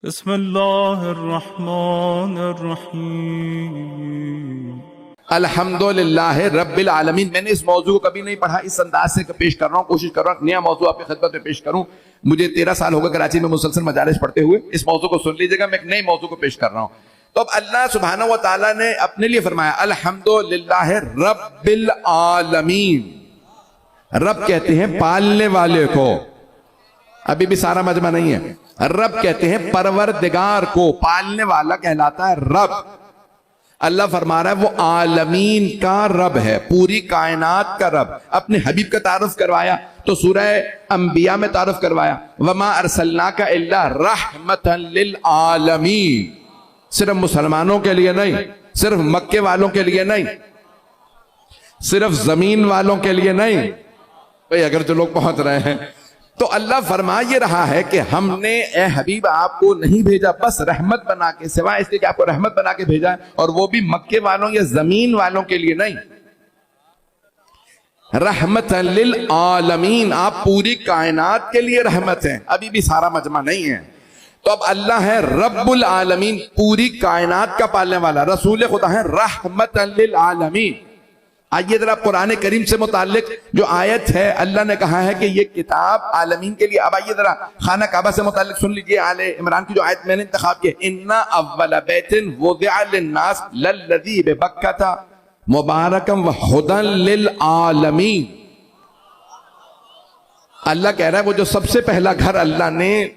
बिस्मिल्लाहिर्रहमानिर्रहीम। अल्हम्दुलिल्लाह रब्बिल आलमीन। मैंने इस मौजू को कभी नहीं पढ़ा, इस अंदाज से पेश कर रहा हूँ, कोशिश कर रहा हूँ नया मौजू आपकी खिदमत में पेश करूँ। मुझे 13 साल हो गए कराची में मुसलसल मजालिस पढ़ते हुए। इस मौजू को सुन लीजिएगा, मैं एक नए मौजू को पेश कर रहा हूँ। तो अब अल्लाह सुब्हानहू व तआला ने अपने लिए फरमाया अल्हम्दुलिल्लाह रब्बिल आलमीन। रब कहते हैं पालने वाले को, अभी भी सारा मजमा नहीं है। रब कहते हैं परवरदिगार को, पालने वाला कहलाता है रब। अल्लाह फरमा रहा है वो आलमीन का रब है, पूरी कायनात का रब। अपने हबीब का तारुफ करवाया तो सूरह अंबिया में तारुफ करवाया, वमा अरसलनाका इल्ला रहमतन लिल आलमीन। सिर्फ मुसलमानों के लिए नहीं, सिर्फ मक्के वालों के लिए नहीं, सिर्फ जमीन वालों के लिए नहीं। भाई अगर जो लोग पहुंच रहे हैं तो अल्लाह फरमा ये रहा है कि हमने ए हबीब आपको नहीं भेजा बस रहमत बना के, सिवाय इसलिए कि आपको रहमत बना के भेजा है, और वो भी मक्के वालों या जमीन वालों के लिए नहीं। रहमतन लिल आलमीन, आप पूरी कायनात के लिए रहमत हैं। अभी भी सारा मजमा नहीं है। तो अब अल्लाह है रब्बुल आलमीन, पूरी कायनात का पालने वाला। रसूल खुदा है रहमतन लिल आलमीन। आइए जरा कुरान करीम से मुताल्लिक जो आयत है, अल्लाह ने कहा है कि ये किताब आलमीन के लिए। अब आइए जरा खाना काबा से मुताल्लिक सुन लीजिए, आले इमरान की जो आयत मैंने इंतखाब की, इन्ना अव्वल बैतिन वुदिअ लिन्नास लल्लज़ी बिबक्कता मुबारकम व हुदन लिल आलमीन। अल्लाह कह रहा है वो जो सबसे पहला घर अल्लाह ने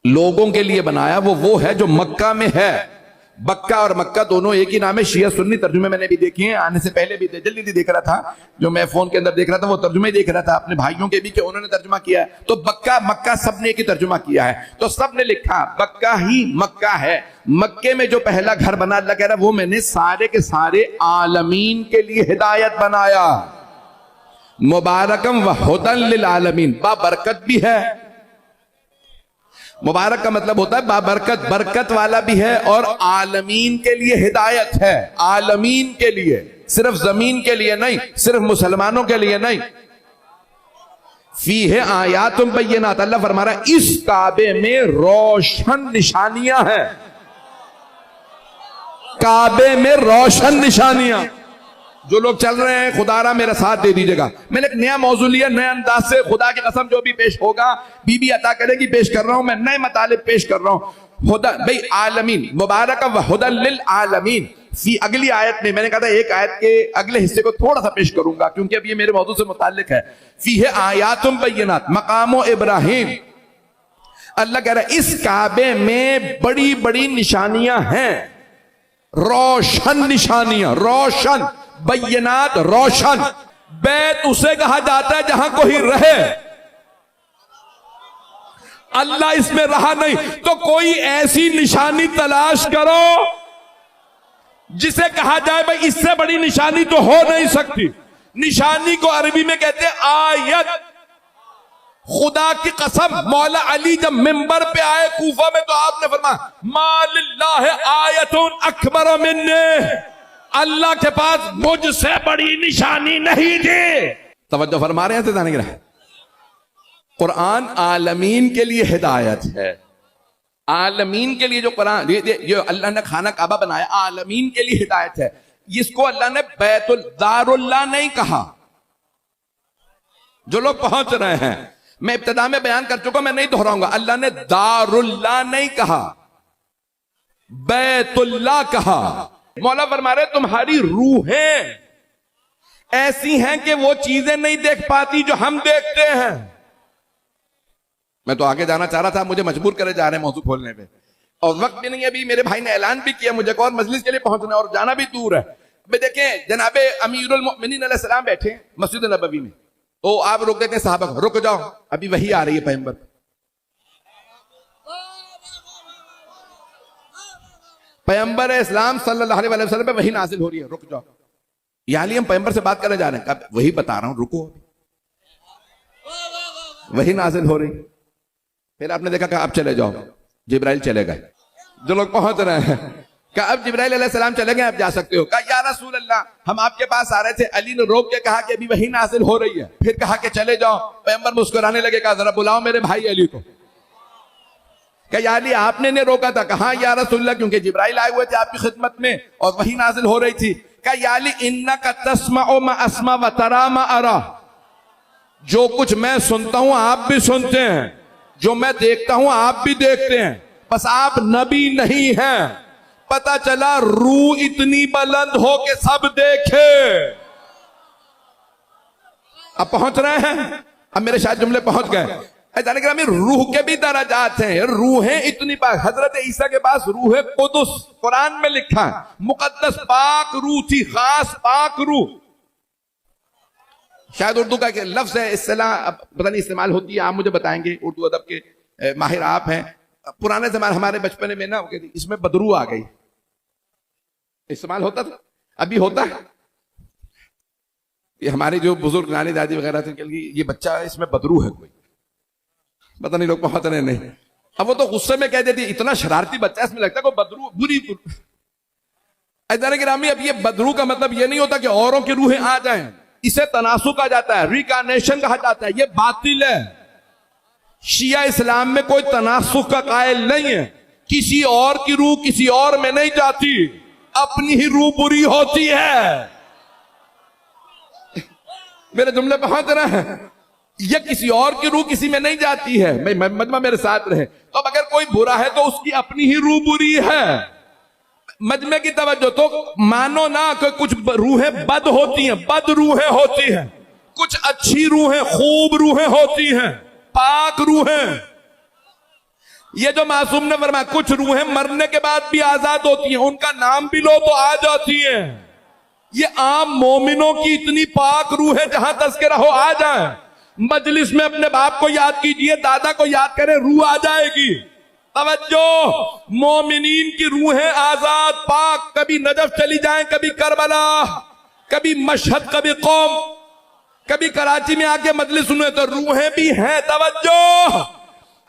लोगों के लिए बनाया वो है जो मक्का में है। बक्का और मक्का दोनों एक ही नाम है। शिया सुन्नी तर्जुमे मैंने भी देखे हैं, आने से पहले भी जल्दी देख रहा था, जो मैं फोन के अंदर देख रहा था वो तर्जुमे देख रहा था अपने भाइयों के भी कि उन्होंने तर्जुमा किया है। तो बक्का मक्का सबने एक ही तर्जुमा किया है, तो सबने लिखा बक्का ही मक्का है। मक्के में जो पहला घर बना, अल्लाह कह रहा है वो मैंने सारे के सारे आलमीन के लिए हिदायत बनाया। मुबारकम व हुदन लिल आलमीन, बाबरकत भी है। मुबारक का मतलब होता है बाबरकत, बरकत वाला भी है, और आलमीन के लिए हिदायत है। आलमीन के लिए, सिर्फ जमीन के लिए नहीं, सिर्फ मुसलमानों के लिए नहीं। फीहे आयातुम बय्यिनात, अल्लाह फरमा रहा है इस काबे में रोशन निशानियां हैं। काबे में रोशन निशानियां। जो लोग चल रहे हैं खुदारा मेरा साथ दे दीजिएगा। मैंने एक नया मौजू लिया, नए अंदाज से, खुदा की कसम जो भी पेश होगा बीबी अता करेगी, पेश कर रहा हूं मैं, नए मतलब पेश कर रहा हूं। हुदा भाई आलमीन, मुबारक व हुदन लिल आलमीन। अगली आयत में मैंने कहा था एक आयत के अगले हिस्से को थोड़ा सा पेश करूंगा क्योंकि अब ये मेरे मौजू से मुताल्लिक है। फीहे आयातुम बय्यिनात मकामो इब्राहिम। अल्लाह कह रहा है इस काबे में बड़ी बड़ी निशानियां हैं, रोशन निशानियां, रोशन बय्यिनात, रोशन। बैत उसे कहा जाता है जहां कोई रहे। अल्लाह इसमें रहा नहीं, तो कोई ऐसी निशानी तलाश करो जिसे कहा जाए भाई इससे बड़ी निशानी तो हो नहीं सकती। निशानी को अरबी में कहते हैं आयत। खुदा की कसम मौला अली जब मिंबर पे आए कूफा में तो आपने फरमाया मालिल्लाह आयतुन अकबर मिन्ने, अल्लाह के पास मुझसे बड़ी निशानी नहीं थी। तवज्जो फरमा रहे हैं जाने गिरा। कुरान आलमीन के लिए हिदायत है। आलमीन के लिए जो कुरान जो अल्लाह ने खाना काबा बनाया आलमीन के लिए हिदायत है। इसको अल्लाह ने बैतुल दारुल्लाह नहीं कहा। जो लोग पहुंच रहे हैं, मैं इब्तिदा में बयान कर चुका, मैं नहीं दोहराऊंगा। अल्लाह ने दारुल्लाह नहीं कहा, बैतुल्लाह कहा। मौला फरमा रहे तुम्हारी रूहें ऐसी हैं कि वो चीजें नहीं देख पाती जो हम देखते हैं। मैं तो आगे जाना चाह रहा था, मुझे मजबूर करे जा रहे हैं मौजू खोलने पे, और वक्त भी नहीं। अभी मेरे भाई ने ऐलान भी किया मुझे और मजलिस के लिए पहुंचना और जाना भी दूर है। देखें जनाबे अमीरुल मोमिनीन अलैहिस्सलाम बैठे मस्जिद नबवी में, तो आप रुक देते हैं साहबा, रुक जाओ अभी वही आ रही है पैगंबर। पैगंबर इस्लाम सल्लल्लाहु अलैहि वसल्लम पे वही नाजिल हो रही है, रुक जाओ। यानी हम पैगंबर से बात करने जा रहे हैं, वही बता रहा हूं, रुको वही नाजिल हो रही। फिर आपने देखा कि आप चले जाओ, जिब्राइल चले गए। जो लोग पहुंच रहे हैं कहा अब जिब्राइल अलैहिस्सलाम चले गए, आप जा सकते हो। कहा या रसूल अल्लाह हम आपके पास आ रहे थे। अली ने रोक के कहा कि अभी वही नाजिल हो रही है। फिर कहा कि चले जाओ। पैगंबर मुस्कुराने लगे, कहा जरा बुलाओ मेरे भाई अली को। क्या या अली आपने ने रोका था? कहा या रसूलल्लाह, क्योंकि जिब्राइल आए हुए थे आपकी खिदमत में और वही नाजिल हो रही थी। क्या या अली इन्नका तस्मउ मा अस्मा व तरा मा अरा, जो कुछ मैं सुनता हूं आप भी सुनते हैं, जो मैं देखता हूं आप भी देखते हैं, बस आप नबी नहीं हैं। पता चला रूह इतनी बुलंद हो के सब देखे। अब पहुंच रहे हैं, अब मेरे शायद जुमले पहुंच गए। जाने के रूह के भी दराजात हैं, रूहें इतनी पाक। हजरत ईसा के पास रूह कुदुस कुरान में लिखा है, मुकद्दस पाक रूह थी, खास पाक रूह। शायद उर्दू का लफ्ज है, इस्तिलाह पता नहीं इस्तेमाल होती है, आप मुझे बताएंगे, उर्दू अदब के माहिर आप हैं। पुराने जमाने हमारे बचपन में ना इसमें बदरू आ गई, इस्तेमाल होता था, अभी होता है। ये हमारे जो बुजुर्ग नानी दादी वगैरह थे, ये बच्चा इसमें बदरू है कोई, पता नहीं लोग पहुंच रहे नहीं। अब वो तो गुस्से में कह देती, इतना शरारती बच्चा, इसमें लगता है कोई बदरू बुरी। गिरामी, अब ये बदरू का मतलब ये नहीं होता कि औरों की रूहें आ जाएं, इसे तनासुक कहा जाता है, रिकार्नेशन कहा जाता है। ये बातिल है। शिया इस्लाम में कोई तनासुक का कायल नहीं है। किसी और की रूह किसी और में नहीं जाती, अपनी ही रूह बुरी होती है। मेरे जुमले पहुंच रहे हैं। ये किसी और की रूह किसी में नहीं जाती है। मजमा मेरे साथ रहे। तो अब अगर कोई बुरा है तो उसकी अपनी ही रूह बुरी है। मजमे की तवज्जो, तो मानो ना कि कुछ रूहें बद होती हैं, बद रूहें होती हैं, कुछ अच्छी रूहें, खूब रूहें होती हैं, पाक रूहें। ये जो मासूम ने फरमाया, कुछ रूहें मरने के बाद भी आजाद होती हैं, उनका नाम भी लो तो आ जाती हैं। ये आम मोमिनों की इतनी पाक रूह है, जहां तज़किरा हो आ जाए। मजलिस में अपने बाप को याद कीजिए, दादा को याद करें, रूह आ जाएगी। तवज्जो, मोमिनीन की रूहें आजाद पाक, कभी नजफ चली जाएं, कभी करबला, कभी मशहद, कभी कौम, कभी कराची में आके मजलिस सुने तो रूहें भी हैं। तवज्जो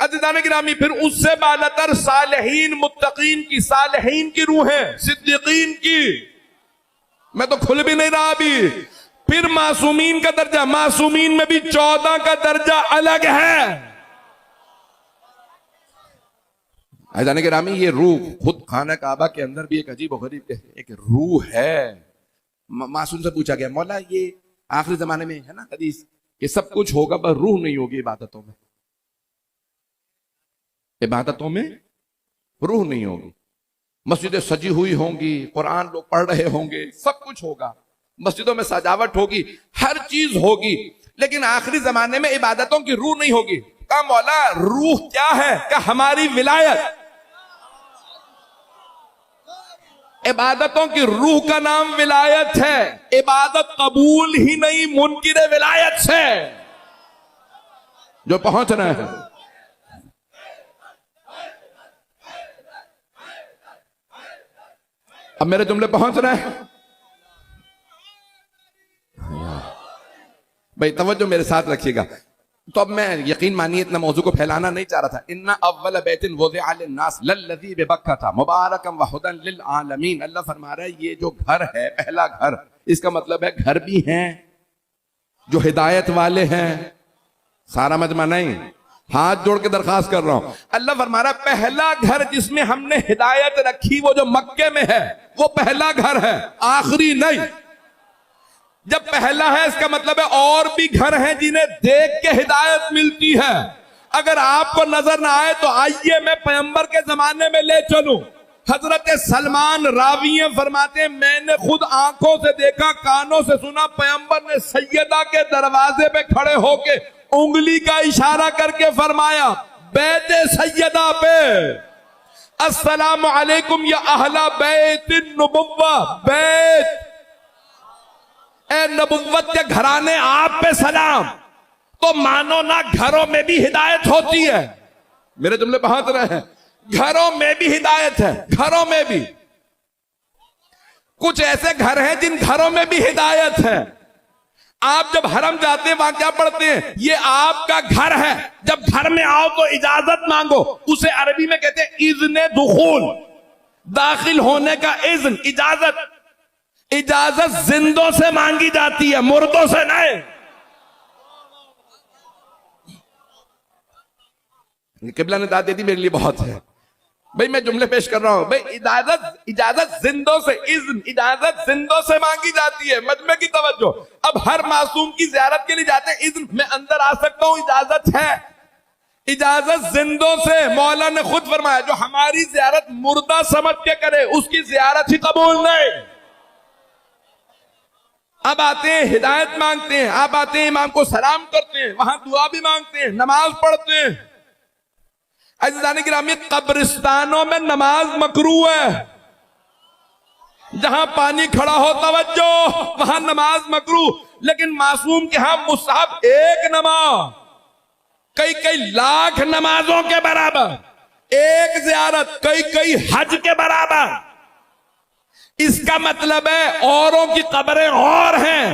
अज़ीज़ान गिरामी, फिर उससे बालतर सालेहीन मुत्तकीन की, सालेहीन की रूहें, सिद्दीकीन की, मैं तो खुल भी नहीं रहा अभी। फिर मासूमीन का दर्जा, मासूमीन में भी 14 का दर्जा अलग है। जाने के रामी, ये रूह खुद खाना काबा के अंदर भी एक अजीब और गरीब एक रूह है। मासूम से पूछा गया, मौला ये आखिरी जमाने में है ना हदीस, ये सब कुछ होगा पर रूह नहीं होगी इबादतों में, इबादतों में रूह नहीं होगी। मस्जिदें सजी हुई होंगी, कुरान लोग पढ़ रहे होंगे, सब कुछ होगा, मस्जिदों में सजावट होगी, हर चीज होगी, लेकिन आखिरी जमाने में इबादतों की रूह नहीं होगी। कहा मौला रूह क्या है? क्या हमारी विलायत। इबादतों की रूह का नाम विलायत है। इबादत कबूल ही नहीं, मुनकिर विलायत से जो पहुंच रहे हैं। अब मेरे जुमले पहुंच रहे हैं भाई, तवज्जो मेरे साथ रखिएगा। तो अब मैं यकीन मानिए इतना मौजू को फैलाना नहीं चाह रहा था। इन्ना अव्वल बैतिन वुज़िअ लिन्नास लल्लज़ी बिबक्का मुबारकम व हुदन लिल आलमीन। अल्लाह फरमा रहा है ये जो घर है, पहला घर, इसका मतलब है घर भी हैं जो हिदायत वाले हैं। सारा मजमा नहीं, हाथ जोड़ के दरखास्त कर रहा हूं। अल्लाह फरमा रहा है पहला घर जिसमें हमने हिदायत रखी वो जो मक्के में है, वो पहला घर है, आखिरी नहीं। जब पहला है इसका मतलब है और भी घर हैं जिन्हें देख के हिदायत मिलती है। अगर आपको नजर ना आए तो आइए मैं पैगंबर के जमाने में ले चलूं। हजरत सलमान राविये फरमाते, मैंने खुद आंखों से देखा, कानों से सुना, पैगंबर ने सैयदा के दरवाजे पे खड़े होके उंगली का इशारा करके फरमाया, बैत सैयदा पे अस्सलामु अलैकुम या अहला बैतिन नुबुव्वा, बैत ए नबुव्वत के घराने आप पे सलाम। तो मानो ना घरों में भी हिदायत होती है। मेरे जुमले पहुंच रहे हैं। घरों में भी हिदायत है, घरों में भी। कुछ ऐसे घर हैं जिन घरों में भी हिदायत है। आप जब हरम जाते हैं वहां क्या पढ़ते हैं? ये आपका घर है, जब घर में आओ तो इजाजत मांगो। उसे अरबी में कहते हैं इज़्ने दुखूल, दाखिल होने का इज़्न, इजाजत। इजाजत जिंदों से मांगी जाती है, मुर्दों से नहीं। किबला ने दाद दे दी, मेरे लिए बहुत है। भाई मैं जुमले पेश कर रहा हूं। भाई इजाजत जिंदों से, इजाजत जिंदों से मांगी जाती है, मजमे की तवज्जो। अब हर मासूम की ज़ियारत के लिए जाते हैं, इज़्न मैं अंदर आ सकता हूं, इजाजत है। इजाजत जिंदों से, मौला ने खुद फरमाया जो हमारी ज़ियारत मुर्दा समझ के करे उसकी ज़ियारत ही कबूल नहीं। अब आते हैं हिदायत मांगते हैं, आप आते हैं इमाम को सलाम करते हैं, वहां दुआ भी मांगते हैं, नमाज पढ़ते हैं। अज़ीज़ान गिरामी, कब्रिस्तानों में नमाज मकरू है। जहां पानी खड़ा हो तवज्जो, वहां नमाज मकरू। लेकिन मासूम के यहां मुस्तहब एक नमाज कई कई लाख नमाजों के बराबर, एक ज़ियारत कई कई हज के बराबर। इसका मतलब है औरों की कब्रें और हैं,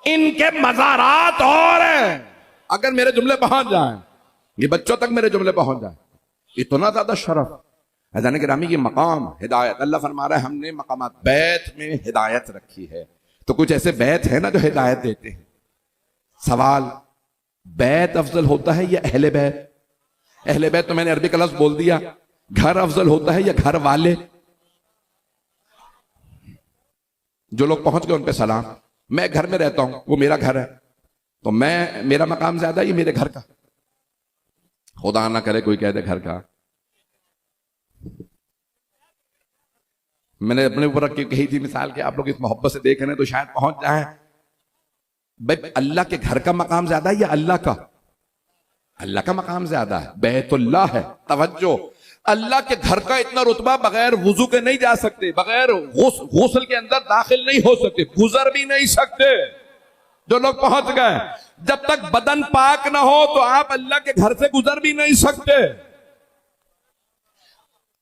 इनके मज़ारात और हैं। अगर मेरे जुमले पहुंच जाएं, ये बच्चों तक मेरे जुमले पहुंच जाए, इतना ज्यादा शरफ। अज़ान गिरामी की मकाम हिदायत, अल्लाह फरमा रहा है हमने मकामात बैत में हिदायत रखी है। तो कुछ ऐसे बैत है ना जो हिदायत देते हैं। सवाल, बैत अफजल होता है या अहले बैत? अहले बैत तो मैंने अरबी का लफ्ज बोल दिया। घर अफजल होता है या घर वाले? जो लोग पहुंच गए उन पे सलाम। मैं घर में रहता हूं, वो मेरा घर है, तो मेरा मकाम ज्यादा है ये मेरे घर का? खुदा ना करे कोई कह दे घर का। मैंने अपने ऊपर कही थी मिसाल कि आप लोग इस मोहब्बत से देख रहे हैं तो शायद पहुंच जाए। भाई अल्लाह के घर का मकाम ज्यादा है या अल्लाह का? अल्लाह का मकाम ज्यादा है, बैतुल्लाह है। तवज्जो, अल्लाह के घर का इतना रुतबा बगैर वुजू के नहीं जा सकते, बगैर गुस्ल के अंदर दाखिल नहीं हो सकते, गुजर भी नहीं सकते। जो लोग पहुंच गए, जब तक बदन पाक ना हो तो आप अल्लाह के घर से गुजर भी नहीं सकते।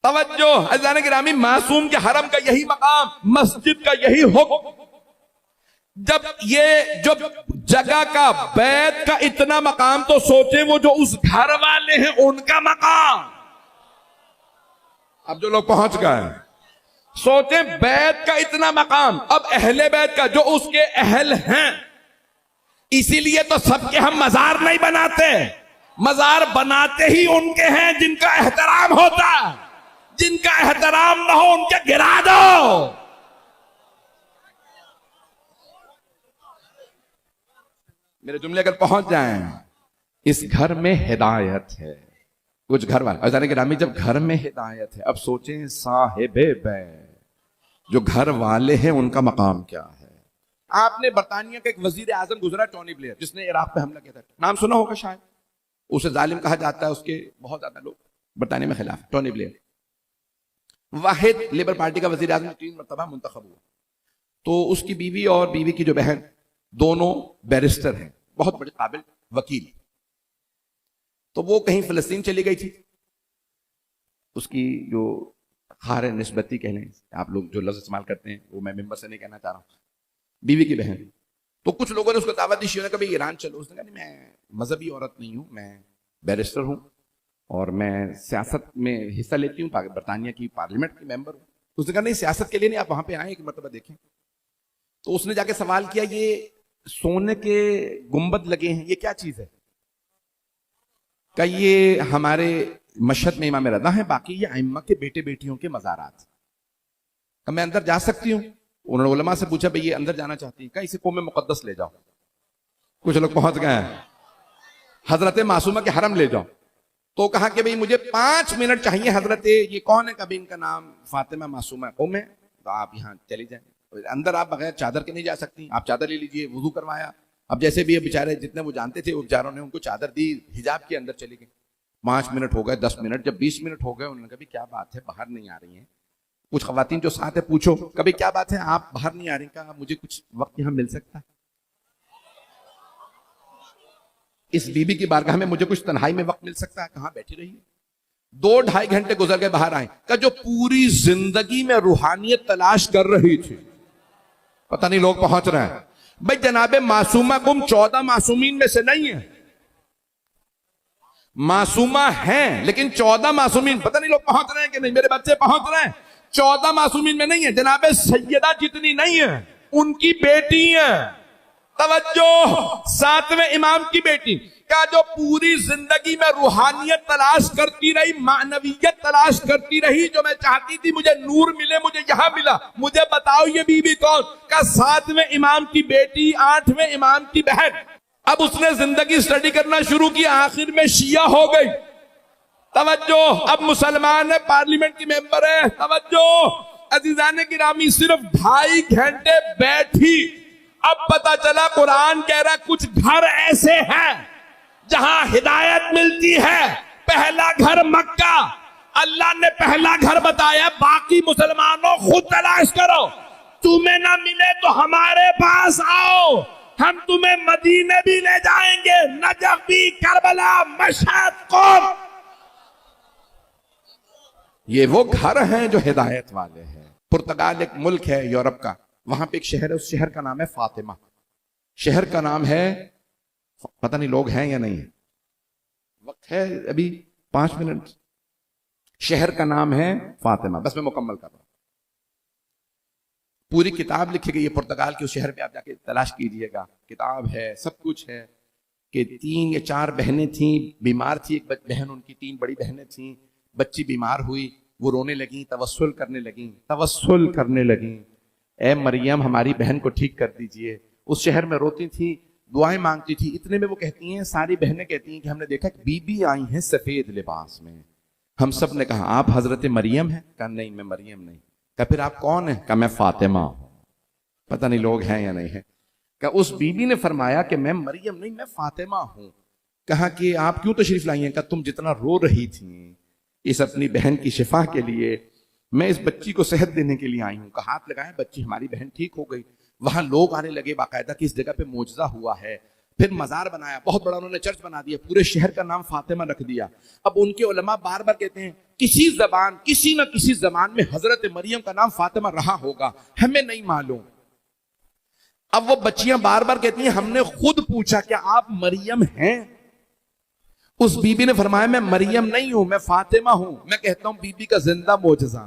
तवज्जो अज़ीज़ान गिरामी, मासूम के हरम का यही मकाम, मस्जिद का यही हुक्म। जब ये जो जगह का, बैत का इतना मकाम, तो सोचे वो जो उस घर वाले हैं उनका मकाम। अब जो लोग पहुंच गए, सोचे बैत का इतना मकाम, अब अहले बैत का जो उसके अहल हैं। इसीलिए तो सबके हम मजार नहीं बनाते, मजार बनाते ही उनके हैं जिनका एहतराम होता। जिनका एहतराम ना हो उनके गिरा दो। मेरे जुमले अगर पहुंच जाएं, इस घर में हिदायत है। कुछ घर वाले अज़ान गिरामी, जब घर में हिदायत है, अब सोचें साहिबे बैत, जो घर वाले हैं उनका मकाम क्या है। आपने बरतानिया का एक वजीर आजम गुजरा, टोनी ब्लेयर, जिसने इराक पे हमला किया था, नाम सुना होगा शायद। उसे जालिम कहा जाता है, उसके बहुत ज्यादा लोग बरतानिया में खिलाफ। टोनी ब्लेयर वाहिद लेबर पार्टी का वजीर आजम 3 मरतबा मुंतखब हुआ। तो उसकी बीवी और बीवी की जो बहन, दोनों बैरिस्टर हैं, बहुत बड़े काबिल वकील। तो वो कहीं फिलिस्तीन चली गई थी। उसकी जो खार निस्बती कह लें, आप लोग जो लफ्ज इस्तेमाल करते हैं वो मैं मेंबर से नहीं कहना चाह रहा हूं, बीवी की बहन। तो कुछ लोगों ने उसको दावत दी, शियों ने कहा ईरान चलो। उसने कहा नहीं, मैं मजहबी औरत नहीं हूं, मैं बैरिस्टर हूं और मैं सियासत में हिस्सा लेती हूँ, बरतानिया की पार्लियामेंट की मेंबर हूँ। उसने कहा नहीं, सियासत के लिए नहीं, आप वहां पे आए एक मरतबा देखें। तो उसने जाके सवाल किया, ये सोने के गुंबद लगे हैं, ये क्या चीज है? क्या ये हमारे मशहद में इमाम रज़ा है, बाकी ये अइम्मा के बेटे बेटियों के मज़ारात। मैं अंदर जा सकती हूँ? उन्होंने उलमा से पूछा, भाई ये अंदर जाना चाहती है? क्या इसे कौम मुक़द्दस ले जाओ। कुछ लोग पहुंच गए हैं, हजरत मासूमा के हरम ले जाओ। तो कहा कि भाई मुझे 5 मिनट चाहिए, हजरत ये कौन है, कभी इनका नाम फातिमा मासूमा कौम है, तो आप यहाँ चली जाए। अंदर आप बगैर चादर के नहीं जा सकती, आप चादर ले लीजिए। वुजू करवाया। अब जैसे भी ये बेचारे जितने वो जानते थे, वो बेचारों ने उनको चादर दी, हिजाब के अंदर चली गई। 5 मिनट हो गए, 10 मिनट, जब 20 मिनट हो गए, उन्होंने कहा क्या बात है, बाहर नहीं आ रही हैं? कुछ खवातीन जो साथ है पूछो, कभी क्या बात है, आप बाहर नहीं आ रही? कहा मुझे कुछ वक्त यहां मिल सकता है, इस बीबी की बारगाह में मुझे कुछ तन्हाई में वक्त मिल सकता है? कहां बैठी रही? 2-2.5 घंटे गुजर गए, बाहर आए। का जो पूरी जिंदगी में रूहानियत तलाश कर रही थी, पता नहीं लोग पहुंच रहे हैं। भाई जनाबे मासूमा गुम 14 मासूमीन में से नहीं है। मासूमा हैं लेकिन 14 मासूमीन, पता नहीं लोग पहुंच रहे हैं कि नहीं। मेरे बच्चे पहुंच रहे हैं, 14 मासूमीन में नहीं है। जनाबे सैयदा जितनी नहीं है, उनकी बेटी है। तवज्जो, 7वें इमाम की बेटी। का जो पूरी जिंदगी में रूहानियत तलाश करती रही, मानवियत तलाश करती रही, जो मैं चाहती थी मुझे नूर मिले, मुझे यहां मिला, मुझे बताओ ये बीबी कौन? का 7वें इमाम की बेटी, 8वें इमाम की बहन। अब उसने जिंदगी स्टडी करना शुरू की, आखिर में शिया हो गई। तवज्जो, अब मुसलमान है, पार्लियामेंट की मेंबर है। तवज्जो अजीजाने गिरामी, सिर्फ 2.5 घंटे बैठी, अब पता चला कुरान कह रहा कुछ घर ऐसे हैं जहां हिदायत मिलती है। पहला घर मक्का, अल्लाह ने पहला घर बताया, बाकी मुसलमानों खुद तलाश करो। तुम्हें ना मिले तो हमारे पास आओ, हम तुम्हें मदीने भी ले जाएंगे, नजफ भी, करबला, मशहद, कौम। ये वो घर हैं जो हिदायत वाले हैं। पुर्तगाल एक मुल्क है यूरोप का, वहां पे एक शहर है, उस शहर का नाम है फातिमा। शहर का नाम है, पता नहीं लोग हैं या नहीं है, वक्त है अभी 5 मिनट। शहर का नाम है फातिमा। बस मैं मुकम्मल कर रहा हूं। पूरी किताब लिखी गई है पुर्तगाल के उस शहर में, आप जाके तलाश कीजिएगा, किताब है, सब कुछ है। कि 3 या 4 बहनें थीं, बीमार थी एक बहन, उनकी 3 बड़ी बहनें थीं। बच्ची बीमार हुई, वो रोने लगी, तवस्सुल करने लगी, ए मरियम हमारी बहन को ठीक कर दीजिए। उस शहर में रोती थी, दुआएं मांगती थी। इतने में वो कहती हैं, सारी बहनें कहती हैं कि हमने देखा कि बीबी आई हैं सफेद लिबास में। हम सब ने कहा आप हजरत मरियम हैं? कहा नहीं मैं मरियम नहीं। कहा फिर आप कौन है? कहा मैं फातिमा हूं। पता नहीं लोग हैं या नहीं है। कहा उस बीबी ने फरमाया कि मैं मरियम नहीं, मैं फातिमा हूं। कहा कि आप क्यों तशरीफ लाई हैं? कहा तुम जितना रो रही थी इस अपनी बहन की शिफा के लिए, मैं इस बच्ची को सेहत देने के लिए आई हूं। कहा हाथ लगाया, बच्ची हमारी बहन ठीक हो गई। वहां लोग आने लगे बाकायदा कि इस जगह पे मोजज़ा हुआ है। फिर मजार बनाया, बहुत बड़ा उन्होंने चर्च बना दिया, पूरे शहर का नाम फातिमा रख दिया। अब उनके उलमा बार बार कहते हैं किसी जबान, किसी न किसी जबान में हजरत मरियम का नाम फातिमा रहा होगा, हमें नहीं मालूम। अब वो बच्चियां बार बार कहती हैं हमने खुद पूछा क्या आप मरियम हैं? उस बीबी ने फरमाया मैं मरियम नहीं हूं, मैं फातिमा हूं। मैं कहता हूं बीबी का जिंदा मोजज़ा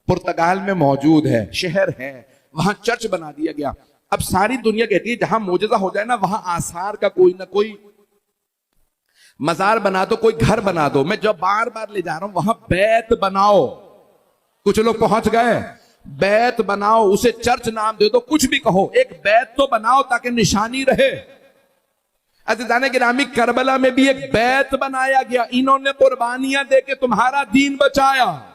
पुर्तगाल में मौजूद है, शहर है, वहां चर्च बना दिया गया। अब सारी दुनिया कहती है जहां मोजज़ा हो जाए ना, वहां आसार का कोई ना कोई मजार बना दो, कोई घर बना दो। मैं जब बार बार ले जा रहा हूं वहां बैत बनाओ। कुछ लोग पहुंच गए, बैत बनाओ, उसे चर्च नाम दे दो, कुछ भी कहो, एक बैत तो बनाओ ताकि निशानी रहे। अज़ीज़ाने गिरामी, करबला में भी एक बैत बनाया गया, इन्होंने कुर्बानियां देके तुम्हारा दीन बचाया।